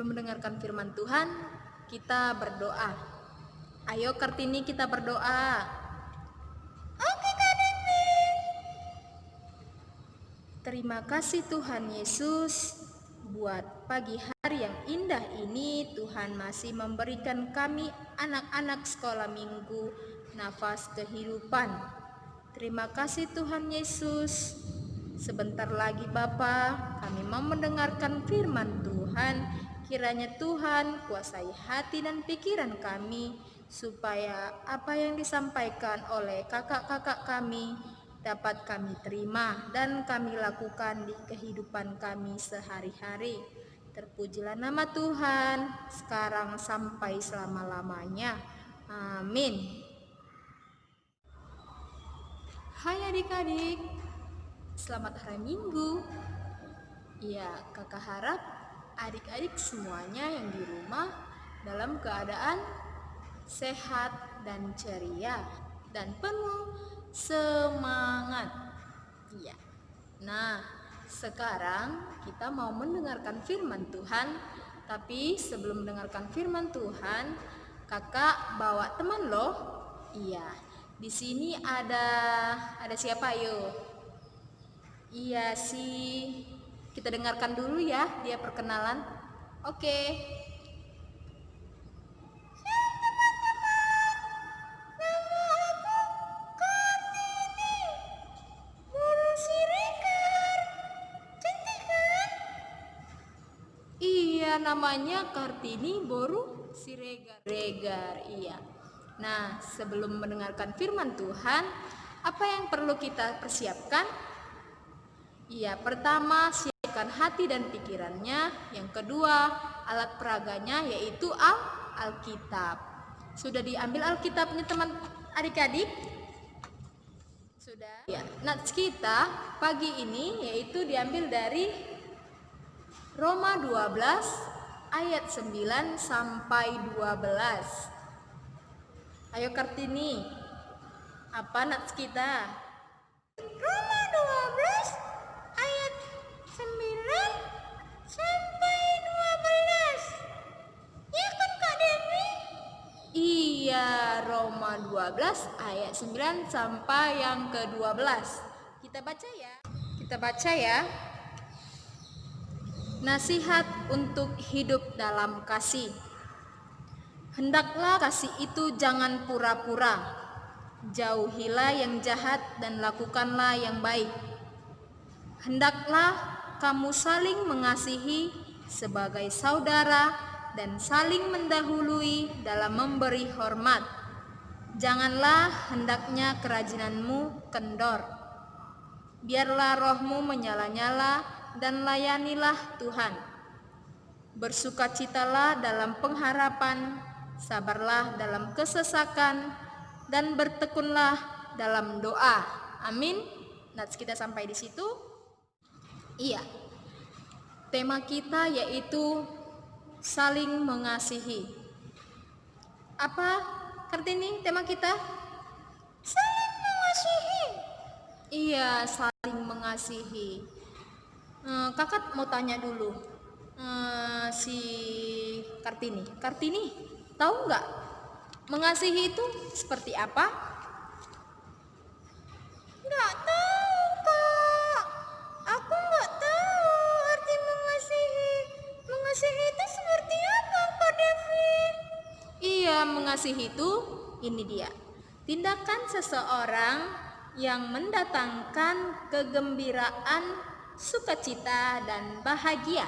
Sebelum mendengarkan firman Tuhan, kita berdoa. Ayo Kartini, kita berdoa. Oke, Kak Devi. Terima kasih Tuhan Yesus buat pagi hari yang indah ini. Tuhan masih memberikan kami anak-anak sekolah minggu nafas kehidupan. Terima kasih Tuhan Yesus. Sebentar lagi Bapa, kami mau mendengarkan firman Tuhan. Kiranya Tuhan kuasai hati dan pikiran kami, supaya apa yang disampaikan oleh kakak-kakak kami dapat kami terima dan kami lakukan di kehidupan kami sehari-hari. Terpujilah nama Tuhan, sekarang sampai selama-lamanya. Amin. Hai adik-adik, selamat hari Minggu. Ya, kakak harap adik-adik semuanya yang di rumah dalam keadaan sehat dan ceria dan penuh semangat. Iya. Nah, sekarang kita mau mendengarkan firman Tuhan. Tapi sebelum mendengarkan firman Tuhan, kakak bawa teman loh. Iya. Di sini ada siapa yuk? Iya sih. Kita dengarkan dulu ya dia perkenalan. Oke. Iya, namanya Kartini Boru Siregar. Iya. Nah, sebelum mendengarkan firman Tuhan, apa yang perlu kita persiapkan? Iya, pertama siapkan hati dan pikirannya. Yang kedua, alat peraganya yaitu Alkitab. Sudah diambil Alkitabnya teman adik-adik? Sudah. Ya, nats kita pagi ini yaitu diambil dari Roma 12 ayat 9 sampai 12. Ayo Kartini, apa nats kita? Roma 12 ayat 9 sampai 12. Ya kan, Kak Devi? Iya, Roma 12 ayat 9 sampai yang ke-12. Kita baca ya. Nasihat untuk hidup dalam kasih. Hendaklah kasih itu jangan pura-pura. Jauhilah yang jahat dan lakukanlah yang baik. Hendaklah kamu saling mengasihi sebagai saudara dan saling mendahului dalam memberi hormat. Janganlah hendaknya kerajinanmu kendor. Biarlah rohmu menyala-nyala dan layanilah Tuhan. Bersukacitalah dalam pengharapan, sabarlah dalam kesesakan, dan bertekunlah dalam doa. Amin. Nats kita sampai di situ. Iya. Tema kita yaitu saling mengasihi. Apa Kartini tema kita? Saling mengasihi. Iya, saling mengasihi. Kakak mau tanya dulu, si Kartini. Kartini, tahu nggak mengasihi itu seperti apa? Nggak tahu, Kak. Aku nggak tahu arti mengasihi. Mengasihi itu seperti apa, Kak Devi? Iya, mengasihi itu ini dia. Tindakan seseorang yang mendatangkan kegembiraan, sukacita, dan bahagia.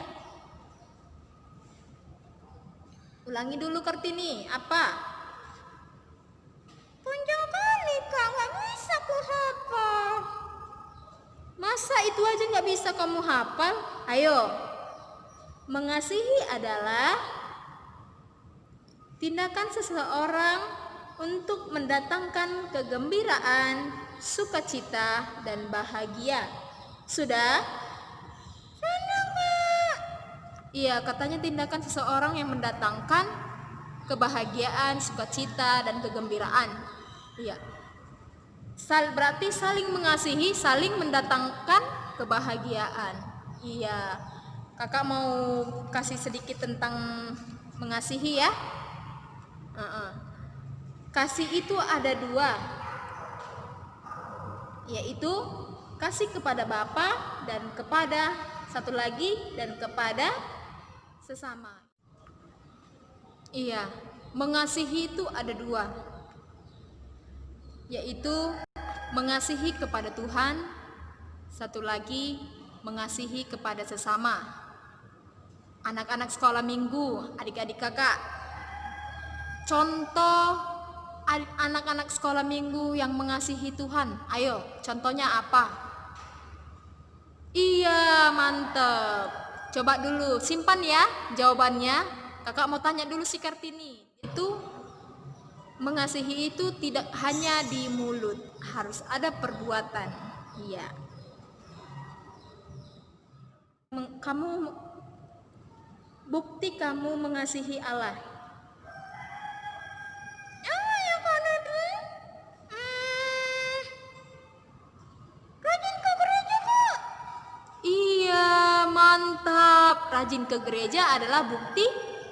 Ulangi dulu Kartini, apa? Panjang kali, Kak. Nggak bisa aku hafal. Masa itu aja nggak bisa kamu hafal? Ayo. Mengasihi adalah tindakan seseorang untuk mendatangkan kegembiraan, sukacita, dan bahagia. Sudah? Sudah, Kak. Iya, katanya tindakan seseorang yang mendatangkan kebahagiaan, sukacita, dan kegembiraan. Iya. Berarti saling mengasihi, saling mendatangkan kebahagiaan. Iya. Kakak mau kasih sedikit tentang mengasihi ya. Kasih itu ada dua, yaitu kasih kepada Bapa dan kepada satu lagi dan kepada sesama. Iya, mengasihi itu ada dua, yaitu mengasihi kepada Tuhan, satu lagi mengasihi kepada sesama. Anak-anak sekolah minggu, adik-adik kakak, contoh anak-anak sekolah minggu yang mengasihi Tuhan, ayo contohnya apa? Iya, mantep. Coba dulu, simpan ya jawabannya. Kakak mau tanya dulu si Kartini. Itu mengasihi itu tidak hanya di mulut, harus ada perbuatan. Iya. Bukti kamu mengasihi Allah. Mantap, rajin ke gereja adalah bukti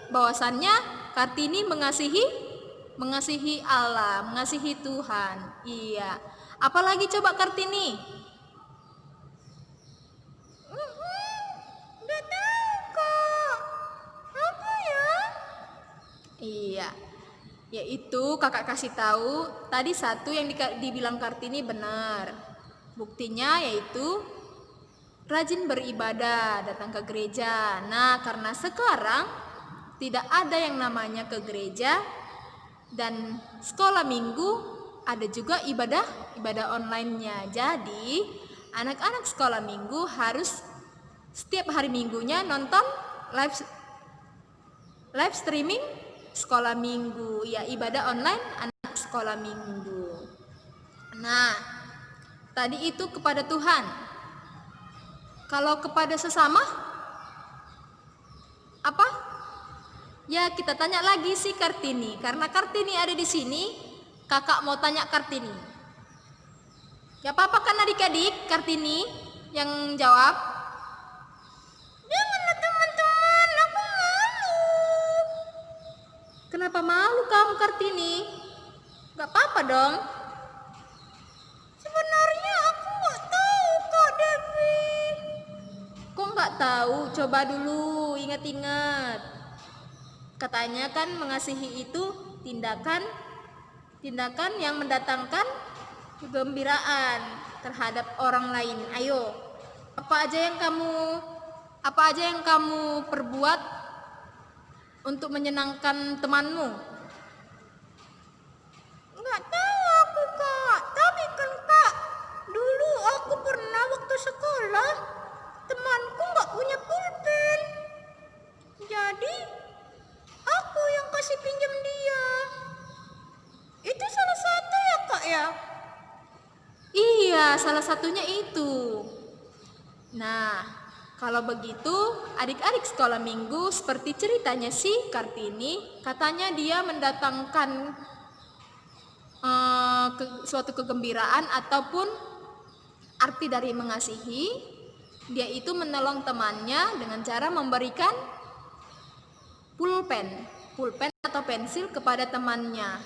bahwasannya Kartini mengasihi Allah, mengasihi Tuhan. Iya. Apalagi coba Kartini? Nggak tahu kak. Apa ya? Iya. Yaitu kakak kasih tahu tadi satu yang dibilang Kartini benar. Buktinya yaitu rajin beribadah, datang ke gereja. Nah, karena sekarang tidak ada yang namanya ke gereja dan sekolah minggu, ada juga ibadah online-nya. Jadi, anak-anak sekolah minggu harus setiap hari minggunya nonton live streaming sekolah minggu, ya ibadah online anak sekolah minggu. Nah, tadi itu kepada Tuhan. Kalau kepada sesama apa? Ya kita tanya lagi si Kartini. Karena Kartini ada di sini, kakak mau tanya Kartini. Gak apa-apa kan adik-adik, Kartini yang jawab. Janganlah teman-teman, aku malu. Kenapa malu kamu Kartini? Gak apa-apa dong. Sebenarnya aku nggak tahu kak Devi. Kok nggak tahu? Coba dulu ingat-ingat. Katanya kan mengasihi itu tindakan yang mendatangkan kegembiraan terhadap orang lain. Ayo, apa aja yang kamu perbuat untuk menyenangkan temanmu? Nggak tahu aku kak. Tapi kan kak, dulu aku pernah waktu sekolah, temanku nggak punya pulpen. Jadi aku yang kasih pinjam dia. Itu salah satu ya kak ya? Iya, salah satunya itu. Nah, kalau begitu adik-adik sekolah minggu seperti ceritanya si Kartini, katanya dia mendatangkan suatu kegembiraan ataupun arti dari mengasihi, dia itu menolong temannya dengan cara memberikan pulpen atau pensil kepada temannya.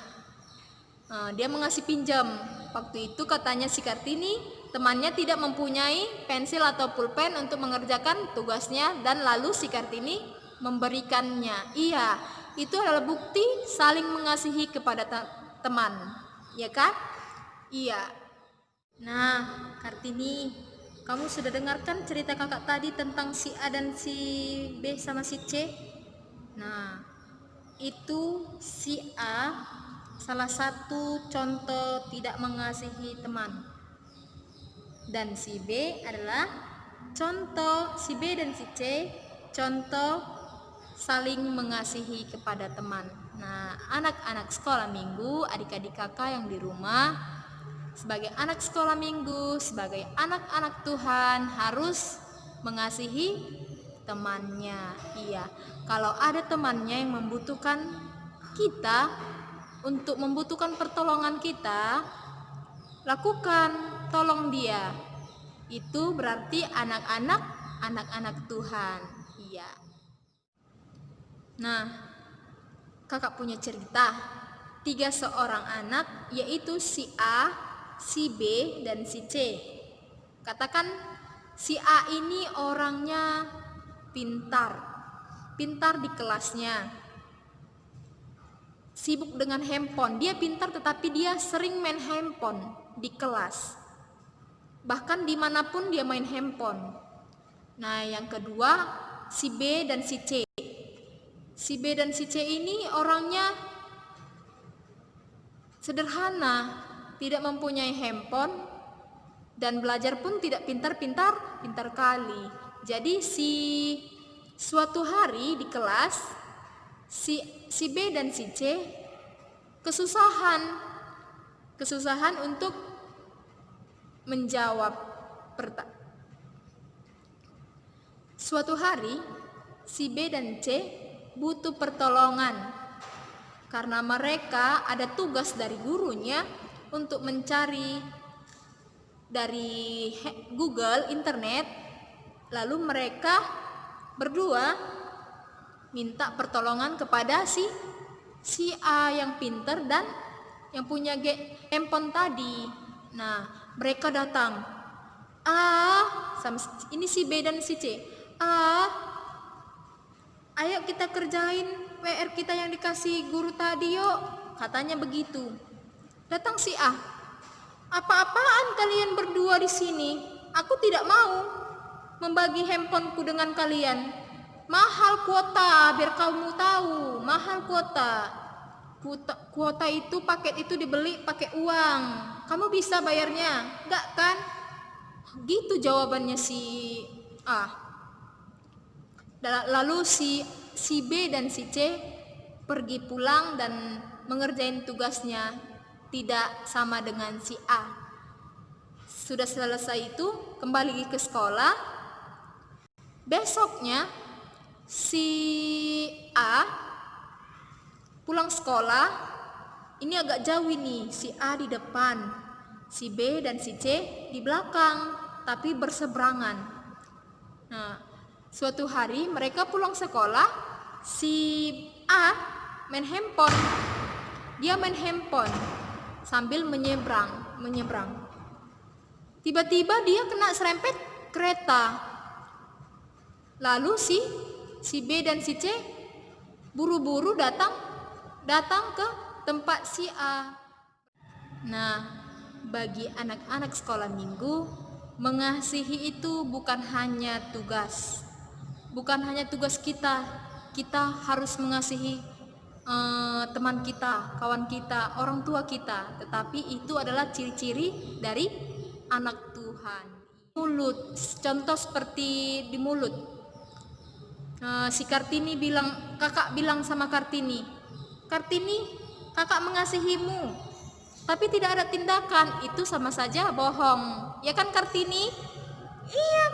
Dia mengasih pinjam. Waktu itu katanya si Kartini, temannya tidak mempunyai pensil atau pulpen untuk mengerjakan tugasnya dan lalu si Kartini memberikannya. Iya, itu adalah bukti saling mengasihi kepada teman. Ya kan? Iya. Nah, Kartini, kamu sudah dengarkan cerita kakak tadi tentang si A dan si B sama si C? Nah, itu si A salah satu contoh tidak mengasihi teman. Dan si B adalah contoh, si B dan si C contoh saling mengasihi kepada teman. Nah, anak-anak sekolah minggu, adik-adik kakak yang di rumah, sebagai anak sekolah minggu, sebagai anak-anak Tuhan harus mengasihi temannya. Iya, kalau ada temannya yang membutuhkan kita, untuk membutuhkan pertolongan kita, lakukan, tolong dia. Itu berarti anak-anak Tuhan. Iya. Nah, kakak punya cerita. 3 seorang anak, yaitu si A, si B, dan si C. Katakan si A ini orangnya pintar di kelasnya, sibuk dengan handphone. Dia pintar tetapi dia sering main handphone di kelas, bahkan dimanapun dia main handphone. Nah, yang kedua si B dan si C. Si B dan si C ini orangnya sederhana, tidak mempunyai handphone, dan belajar pun tidak pintar kali. Jadi suatu hari di kelas si B dan si C kesusahan untuk menjawab suatu hari si B dan C butuh pertolongan karena mereka ada tugas dari gurunya untuk mencari dari Google, internet. Lalu mereka berdua minta pertolongan kepada si A yang pintar dan yang punya handphone tadi. Nah, mereka datang. Ini si B dan si C. Ayo kita kerjain PR kita yang dikasih guru tadi yuk, katanya begitu. Datang si A. Apa-apaan kalian berdua di sini? Aku tidak mau membagi handphoneku dengan kalian. Mahal kuota, biar kamu tahu, mahal kuota. Kuota itu, paket itu dibeli pakai uang. Kamu bisa bayarnya? Enggak kan? Gitu jawabannya si A. Lalu si B dan si C pergi pulang dan mengerjain tugasnya tidak sama dengan si A. Sudah selesai itu kembali ke sekolah. Besoknya si A pulang sekolah. Ini agak jauh ini, si A di depan, si B dan si C di belakang, tapi berseberangan. Nah, suatu hari mereka pulang sekolah, si A main handphone. Dia main handphone sambil menyeberang. Tiba-tiba dia kena serempet kereta. Lalu si B dan si C buru-buru datang ke tempat si A. Nah, bagi anak-anak sekolah minggu, mengasihi itu bukan hanya tugas kita. Kita harus mengasihi teman kita, kawan kita, orang tua kita. Tetapi itu adalah ciri-ciri dari anak Tuhan. Mulut, contoh seperti di mulut. Si Kartini kakak bilang sama Kartini, kakak mengasihimu, tapi tidak ada tindakan. Itu sama saja bohong, ya kan Kartini? Iya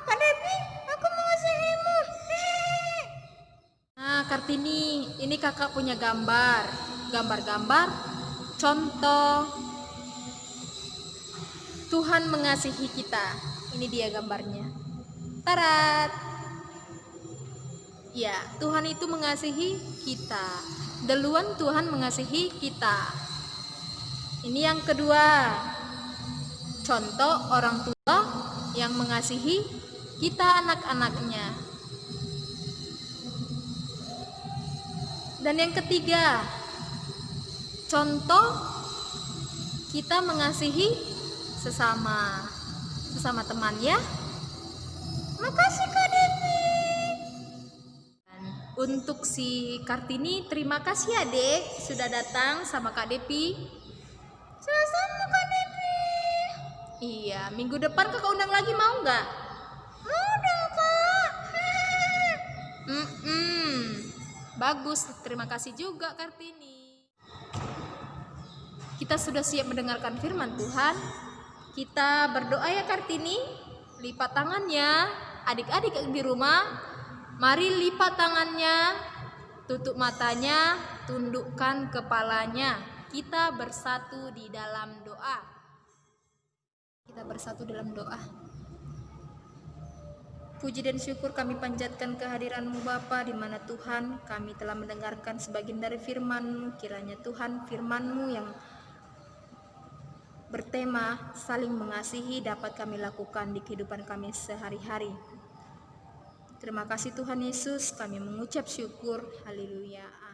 Kak Devi, aku mengasihimu. Nah Kartini, ini kakak punya gambar contoh Tuhan mengasihi kita. Ini dia gambarnya. Tarat. Ya, Tuhan itu mengasihi kita. Duluan Tuhan mengasihi kita. Ini yang kedua, contoh orang tua yang mengasihi kita, anak-anaknya. Dan yang ketiga, contoh kita mengasihi sesama teman ya. Makasih Kak Devi. Untuk si Kartini, terima kasih ya Dek sudah datang sama Kak Devi. Sama-sama Kak Devi. Iya, minggu depan kakak undang lagi, mau nggak? Mau dong Kak. Bagus, terima kasih juga Kartini. Kita sudah siap mendengarkan firman Tuhan. Kita berdoa ya Kartini. Lipat tangannya, adik-adik di rumah. Mari lipat tangannya, tutup matanya, tundukkan kepalanya. Kita bersatu di dalam doa. Puji dan syukur kami panjatkan kehadiran-Mu Bapa, di mana Tuhan kami telah mendengarkan sebagian dari firman-Mu. Kiranya Tuhan firman-Mu yang bertema saling mengasihi dapat kami lakukan di kehidupan kami sehari-hari. Terima kasih Tuhan Yesus, kami mengucap syukur. Haleluya.